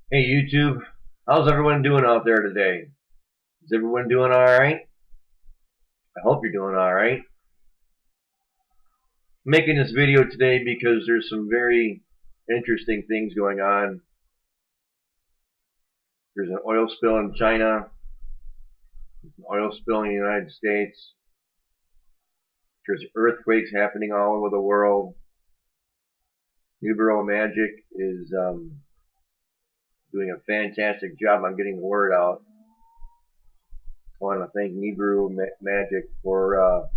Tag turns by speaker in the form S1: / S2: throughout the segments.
S1: Hey YouTube, how's everyone doing out there today? Is everyone doing alright? I hope you're doing alright. I'm making this video today because there's some very interesting things going on. There's an oil spill in China, there's an oil spill in the United States, there's earthquakes happening all over the world. New Bureau Magic is doing a fantastic job on getting the word out. I want to thank Bureau Magic for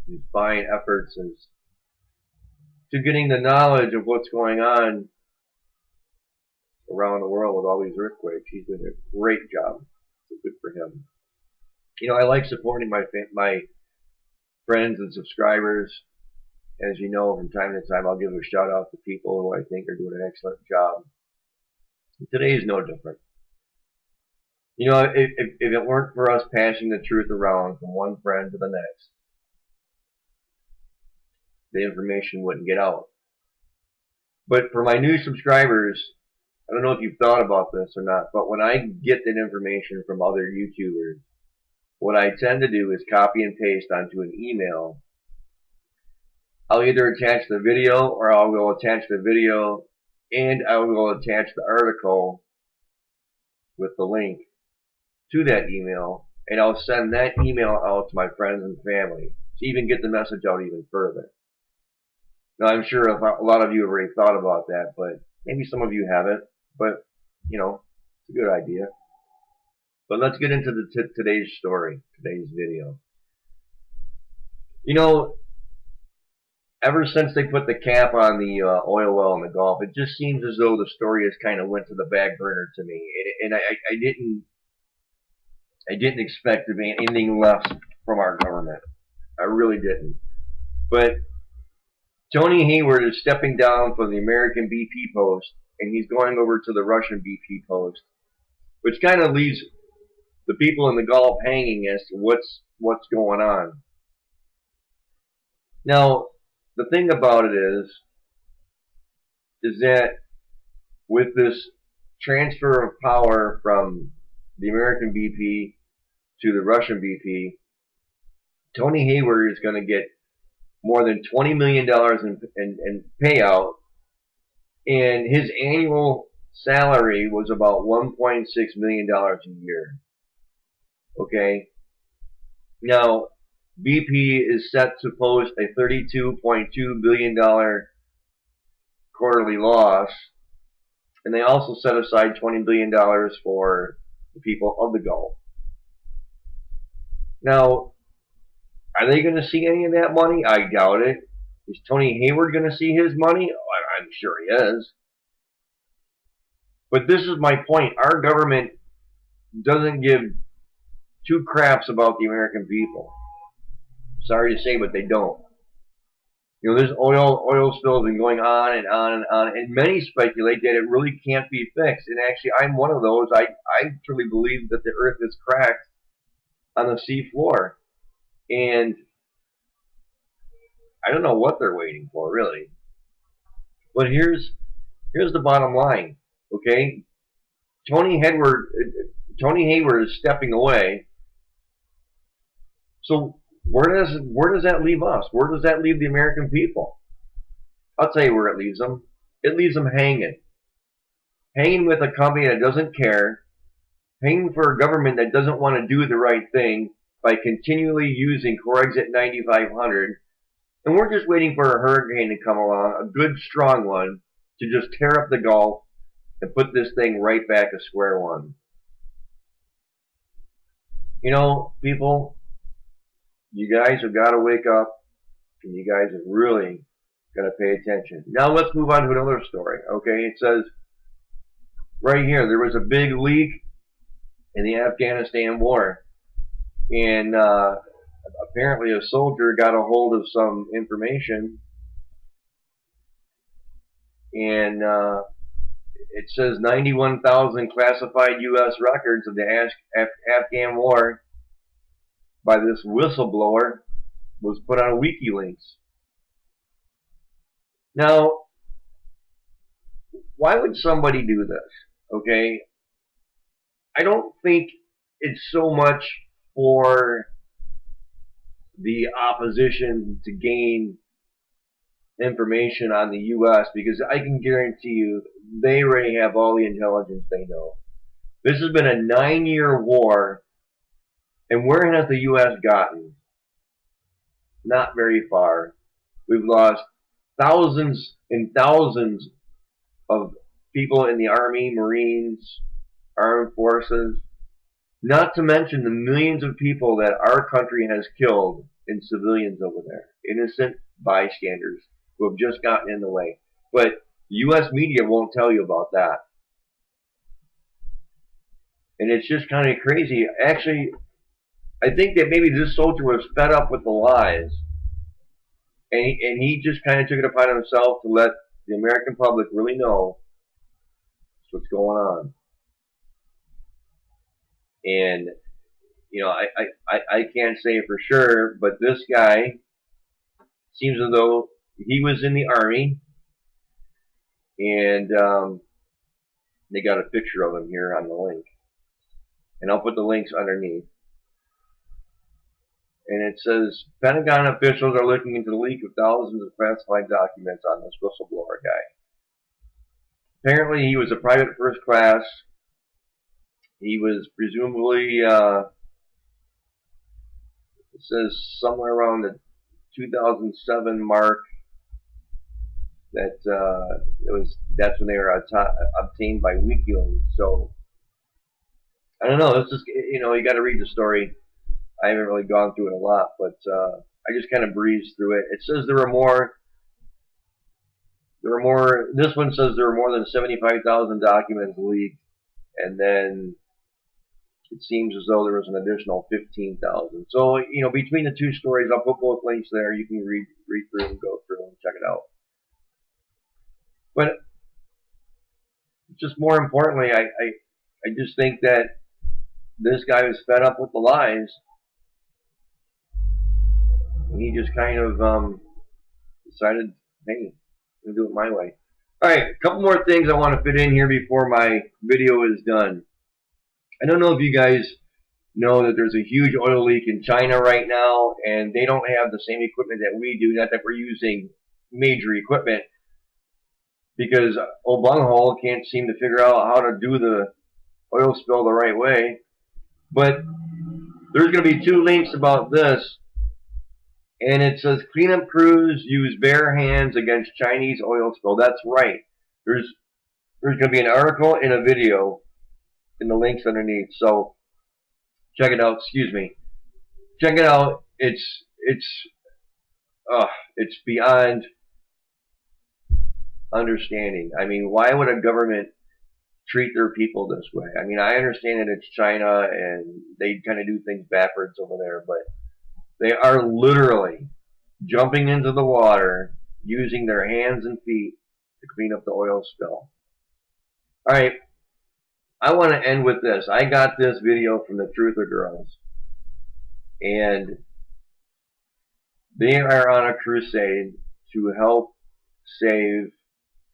S1: his fine efforts and to getting the knowledge of what's going on around the world with all these earthquakes. He's doing a great job. So good for him. You know, I like supporting my friends and subscribers. As you know, from time to time, I'll give a shout out to people who I think are doing an excellent job. Today is no different. You know, if it weren't for us passing the truth around from one friend to the next, the information wouldn't get out. But for my new subscribers, I don't know if you've thought about this or not, but when I get that information from other YouTubers, what I tend to do is copy and paste onto an email. I'll either attach the video or I will attach the video and I will attach the article with the link to that email, and I'll send that email out to my friends and family to even get the message out even further. Now, I'm sure a lot of you have already thought about that, but maybe some of you haven't. But, you know, it's a good idea. But let's get into today's story, today's video. You know, ever since they put the cap on the oil well in the Gulf, it just seems as though the story has kind of went to the back burner to me. And I didn't expect to be anything less from our government. I really didn't. But Tony Hayward is stepping down from the American BP post, and he's going over to the Russian BP post, which kind of leaves the people in the Gulf hanging as to what's going on. Now, the thing about it is that with this transfer of power from the American BP to the Russian BP, Tony Hayward is going to get more than $20 million in payout, and his annual salary was about $1.6 million a year. Okay? Now, BP is set to post a $32.2 billion quarterly loss, and they also set aside $20 billion for the people of the Gulf. Now, are they going to see any of that money? I doubt it. Is Tony Hayward going to see his money? Oh, I'm sure he is. But this is my point. Our government doesn't give two craps about the American people. Sorry to say, but they don't. You know, this oil spill has been going on and on and on, and many speculate that it really can't be fixed. And actually, I'm one of those. I truly believe that the earth is cracked on the sea floor. And I don't know what they're waiting for, really. But here's the bottom line, okay? Tony Hayward is stepping away. So where does that leave us? Where does that leave the American people? I'll tell you where it leaves them. It leaves them hanging. Hanging with a company that doesn't care. Hanging for a government that doesn't want to do the right thing by continually using Corexit 9500. And we're just waiting for a hurricane to come along, a good strong one, to just tear up the Gulf and put this thing right back to square one. You know, people, you guys have got to wake up, and you guys have really got to pay attention. Now let's move on to another story, okay? It says right here, there was a big leak in the Afghanistan war. And apparently a soldier got a hold of some information, and it says 91,000 classified U.S. records of the Afghan war by this whistleblower was put on WikiLeaks. Now, why would somebody do this? Okay? I don't think it's so much for the opposition to gain information on the U.S. because I can guarantee you they already have all the intelligence they know. This has been a 9-year war, and where has the U.S. gotten? Not very far. We've lost thousands and thousands of people in the Army, Marines, Armed Forces, not to mention the millions of people that our country has killed in civilians over there, innocent bystanders who have just gotten in the way. But the U.S. media won't tell you about that. And it's just kind of crazy. Actually, I think that maybe this soldier was fed up with the lies, and he just kind of took it upon himself to let the American public really know what's going on. And you know, I can't say for sure, but this guy seems as though he was in the Army, and they got a picture of him here on the link. And I'll put the links underneath. And it says, Pentagon officials are looking into the leak of thousands of classified documents on this whistleblower guy. Apparently he was a private first class. He was presumably, it says somewhere around the 2007 mark that that's when they were obtained by WikiLeaks. So I don't know. This is, you know, you got to read the story. I haven't really gone through it a lot, but I just kind of breezed through it. It says there were more. This one says there were more than 75,000 documents leaked, and then it seems as though there was an additional 15,000. So, you know, between the two stories, I'll put both links there. You can read through and go through and check it out. But just more importantly, I just think that this guy was fed up with the lies, and he just kind of decided, hey, I'm going to do it my way. All right, a couple more things I want to fit in here before my video is done. I don't know if you guys know that there's a huge oil leak in China right now, and they don't have the same equipment that we do. Not that we're using major equipment, because old bunghole can't seem to figure out how to do the oil spill the right way. But there's going to be two links about this, and it says cleanup crews use bare hands against Chinese oil spill. That's right. There's going to be an article and a video in the links underneath. So check it out. Excuse me. Check it out. It's beyond understanding. I mean, why would a government treat their people this way? I mean, I understand that it's China and they kind of do things backwards over there, but they are literally jumping into the water using their hands and feet to clean up the oil spill. All right, I want to end with this. I got this video from the Truther Girls, and they are on a crusade to help save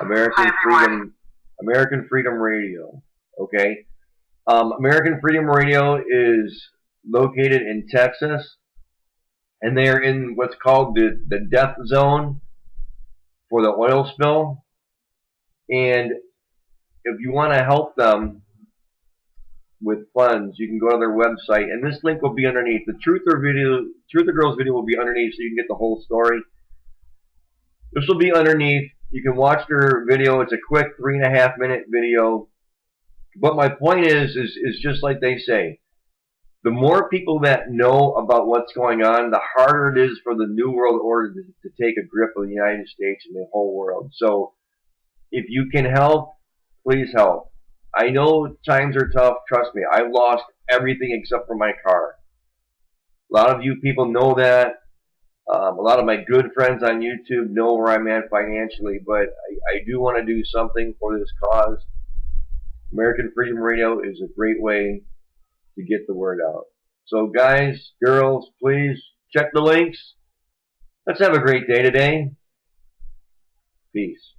S1: American Freedom Radio. Okay, American Freedom Radio is located in Texas, and they are in what's called the death zone for the oil spill. And if you want to help them with funds, you can go to their website, and this link will be underneath. The Truther Girls video will be underneath, so you can get the whole story. This will be underneath. You can watch their video. It's a quick 3.5-minute video. But my point is just like they say, the more people that know about what's going on, the harder it is for the New World Order to take a grip of the United States and the whole world. So if you can help, please help. I know times are tough. Trust me. I've lost everything except for my car. A lot of you people know that. A lot of my good friends on YouTube know where I'm at financially, but I do want to do something for this cause. American Freedom Radio is a great way to get the word out. So guys, girls, please check the links. Let's have a great day today. Peace.